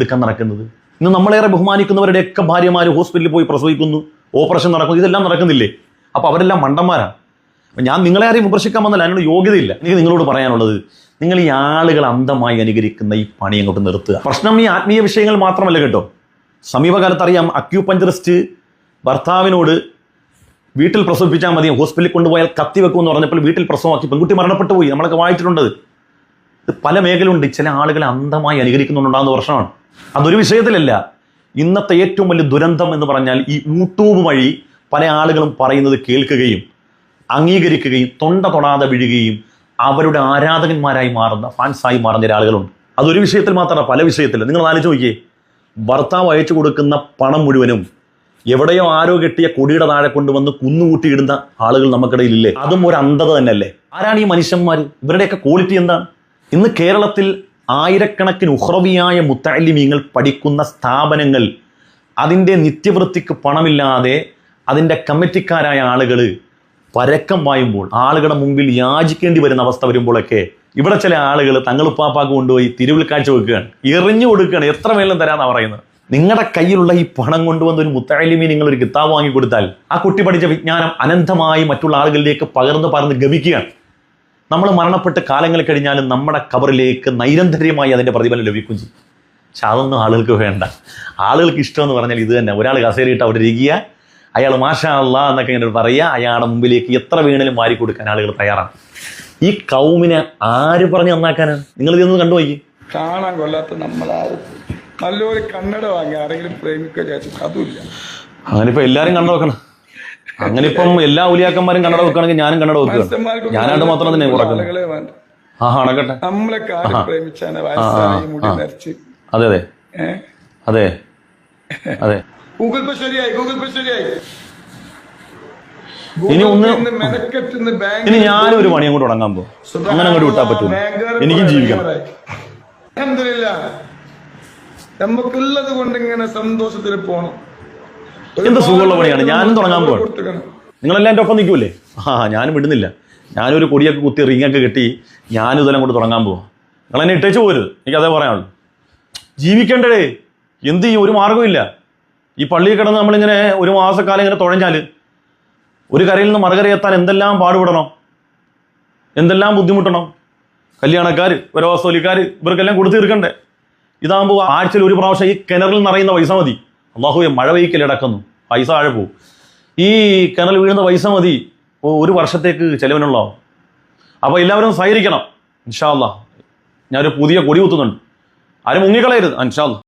എടുക്കാൻ നടക്കുന്നത്. ഇന്ന് നമ്മളേറെ ബഹുമാനിക്കുന്നവരുടെയൊക്കെ ഭാര്യമാർ ഹോസ്പിറ്റലിൽ പോയി പ്രസവിക്കുന്നു, ഓപ്പറേഷൻ നടക്കുന്നു, ഇതെല്ലാം നടക്കുന്നില്ലേ? അപ്പോൾ അവരെല്ലാം മണ്ടന്മാരാണ്. ഞാൻ നിങ്ങളെ ആരെയും വിമർശിക്കാൻ വന്നല്ല, അതിനോട് യോഗ്യതയില്ല. എനിക്ക് നിങ്ങളോട് പറയാനുള്ളത്, നിങ്ങൾ ഈ ആളുകൾ അന്ധമായി അനുകരിക്കുന്ന ഈ പണി അങ്ങോട്ട് നിർത്തുക. പ്രശ്നം ഈ ആത്മീയ വിഷയങ്ങൾ മാത്രമല്ല കേട്ടോ. സമീപകാലത്ത് അറിയാം, അക്യൂപഞ്ചറിസ്റ്റ് ഭർത്താവിനോട് വീട്ടിൽ പ്രസവിപ്പിച്ചാൽ മതി, ഹോസ്പിറ്റലിൽ കൊണ്ടുപോയാൽ കത്തി വെക്കുമെന്ന് പറഞ്ഞപ്പോൾ വീട്ടിൽ പ്രസവമാക്കി പെൺകുട്ടി മരണപ്പെട്ടു പോയി. നമ്മളൊക്കെ വായിച്ചിട്ടുണ്ട്. ഇത് പല മേഖലയുണ്ട്. ചില ആളുകൾ അന്ധമായി അനുകരിക്കുന്നുണ്ടാകുന്ന പ്രശ്നമാണ്. അതൊരു വിഷയത്തിലല്ല. ഇന്നത്തെ ഏറ്റവും വലിയ ദുരന്തം എന്ന് പറഞ്ഞാൽ ഈ യൂട്യൂബ് വഴി പല ആളുകളും പറയുന്നത് കേൾക്കുകയും അംഗീകരിക്കുകയും തൊണ്ട തൊടാതെ വീഴുകയും അവരുടെ ആരാധകന്മാരായി മാറുന്ന, ഫാൻസായി മാറുന്ന ആളുകളുണ്ട്. അതൊരു വിഷയത്തിൽ മാത്രമല്ല, പല വിഷയത്തിൽ. നിങ്ങൾ ആലോചിച്ച് നോക്കിയേ, ഭർത്താവ് അയച്ചു കൊടുക്കുന്ന പണം മുഴുവനും എവിടെയോ ആരോ കെട്ടിയ കൊടിയുടെ താഴെ കൊണ്ടുവന്ന് കുന്നുകൂട്ടിയിടുന്ന ആളുകൾ നമുക്കിടയിലില്ലേ? അതും ഒരു അന്ധത തന്നെയല്ലേ? ആരാണ് ഈ മനുഷ്യന്മാർ? ഇവരുടെയൊക്കെ ക്വാളിറ്റി എന്താണ്? ഇന്ന് കേരളത്തിൽ ആയിരക്കണക്കിന് ഉഹ്റവിയായ മുത്തഅല്ലിമീങ്ങൾ പഠിക്കുന്ന സ്ഥാപനങ്ങൾ, അതിൻ്റെ നിത്യവൃത്തിക്ക് പണമില്ലാതെ അതിൻ്റെ കമ്മിറ്റിക്കാരായ ആളുകൾ പരക്കം പായുമ്പോൾ, ആളുകളുടെ മുമ്പിൽ യാചിക്കേണ്ടി വരുന്ന അവസ്ഥ വരുമ്പോഴൊക്കെ ഇവിടെ ചില ആളുകൾ തങ്ങളുപ്പാപ്പാക്ക് കൊണ്ടുപോയി തിരുവിൽ കാഴ്ച വെക്കുകയാണ്, എറിഞ്ഞു കൊടുക്കുകയാണ്. എത്ര വേണം തരാമെന്നാണ് പറയുന്നത്. നിങ്ങളുടെ കയ്യിലുള്ള ഈ പണം കൊണ്ടുവന്ന ഒരു മുത്തഅല്ലിമീൻ നിങ്ങളൊരു കിതാബ് വാങ്ങിക്കൊടുത്താൽ ആ കുട്ടി പഠിച്ച വിജ്ഞാനം അനന്തമായി മറ്റുള്ള ആളുകളിലേക്ക് പകർന്ന് ഗമിക്കുകയാണ്. നമ്മൾ മരണപ്പെട്ട് കാലങ്ങൾ കഴിഞ്ഞാലും നമ്മുടെ ഖബറിലേക്ക് നൈരന്തര്യമായി അതിൻ്റെ പ്രതിഫലം ലഭിക്കുകയും ചെയ്യും. പക്ഷെ അതൊന്നും ആളുകൾക്ക് വേണ്ട. ആളുകൾക്ക് ഇഷ്ടമെന്ന് പറഞ്ഞാൽ ഇത് തന്നെ. ഒരാൾ കസേരയിട്ട് അവിടെ ഇരിക്കുക, അയാൾ മാഷാ അല്ലാ എന്നൊക്കെ ഇങ്ങനെ പറയുക, അയാളുടെ മുമ്പിലേക്ക് എത്ര വീണലും വാരി കൊടുക്കാൻ ആളുകൾ തയ്യാറാണ്. ഈ കൗമിനെ ആര് പറഞ്ഞ് നന്നാക്കാനാണ്? നിങ്ങൾ ഇതൊന്നും കണ്ടുപോയി. കാണാൻ കൊള്ളാത്ത നമ്മളാരും നല്ലൊരു കണ്ണട വാങ്ങി ആരെങ്കിലും പ്രേമിക്കുക അതുമില്ല. അങ്ങനെ ഇപ്പൊ എല്ലാരും കണ്ണട വെക്കണം. അങ്ങനെ ഇപ്പം എല്ലാ ഉലിയാക്കന്മാരും കണ്ണട വെക്കുകയാണെങ്കിൽ ഞാനും കണ്ണട വെക്കുക. ഞാനായിട്ട് മാത്രം തന്നെ കുറക്കുന്നത്. അടക്കട്ടെ. നമ്മളെ പ്രേമിച്ചാണ് അതെ അതെ അതെ അതെ. ഗൂഗിൾ പേ ശരിയായി, ഗൂഗിൾ പേ ശരിയായി. ഇനി ഞാനും ഒരു പണി അങ്ങോട്ട് തുടങ്ങാൻ പോകും. അങ്ങനെ അങ്ങോട്ട് വിട്ടാൽ പറ്റൂല. എനിക്കും ജീവിക്കണം. നമുക്കുള്ളത് കൊണ്ട് ഇങ്ങനെ സന്തോഷത്തിൽ പോകണം. എന്ത് സുഖമുള്ള പണിയാണ്. ഞാനും തുടങ്ങാൻ പോകണം. നിങ്ങളെല്ലാം എൻ്റെ ഒപ്പം നിൽക്കൂലേ? ഞാനും വിടുന്നില്ല. ഞാനൊരു കൊടിയൊക്കെ കുത്തി റിങ്ങൊക്കെ കെട്ടി ഞാനും ഇതെല്ലാം കൊണ്ട് തുടങ്ങാൻ പോവാം. നിങ്ങളെന്നെ ഇട്ടേച്ച് പോരുത്. എനിക്ക് അതേ പറയാനുള്ളൂ. ജീവിക്കേണ്ടേ? എന്ത് ചെയ്യും? ഒരു മാർഗ്ഗമില്ല. ഈ പള്ളിയിൽ കിടന്ന് നമ്മളിങ്ങനെ ഒരു മാസക്കാലം ഇങ്ങനെ തുഴഞ്ഞാൽ ഒരു കരയിൽ നിന്ന് മറുകരയെത്താൻ എന്തെല്ലാം പാടുപെടണം, എന്തെല്ലാം ബുദ്ധിമുട്ടണം. കല്യാണക്കാർ, വരവാസോലിക്കാർ, ഇവർക്കെല്ലാം കൊടുത്തു തീർക്കണ്ടേ? ഇതാകുമ്പോൾ ആഴ്ചയിൽ ഒരു പ്രാവശ്യം ഈ കിണറിൽ നിറയുന്ന പൈസ മതി. അള്ളാഹുവെ, മഴ പെയ്ക്കൽ ഇടക്കുന്നു, പൈസ ആഴെ പോവും. ഈ കിണറിൽ വീഴുന്ന പൈസ മതി ഒരു വർഷത്തേക്ക് ചെലവിനുള്ളതാവും. അപ്പോൾ എല്ലാവരും സഹകരിക്കണം. ഇൻഷാ അല്ലാഹ് ഞാനൊരു പുതിയ കൊടി കുത്തുന്നുണ്ട്. ആരും മുങ്ങിക്കളയരുത്. ഇൻഷാ അല്ലാഹ്.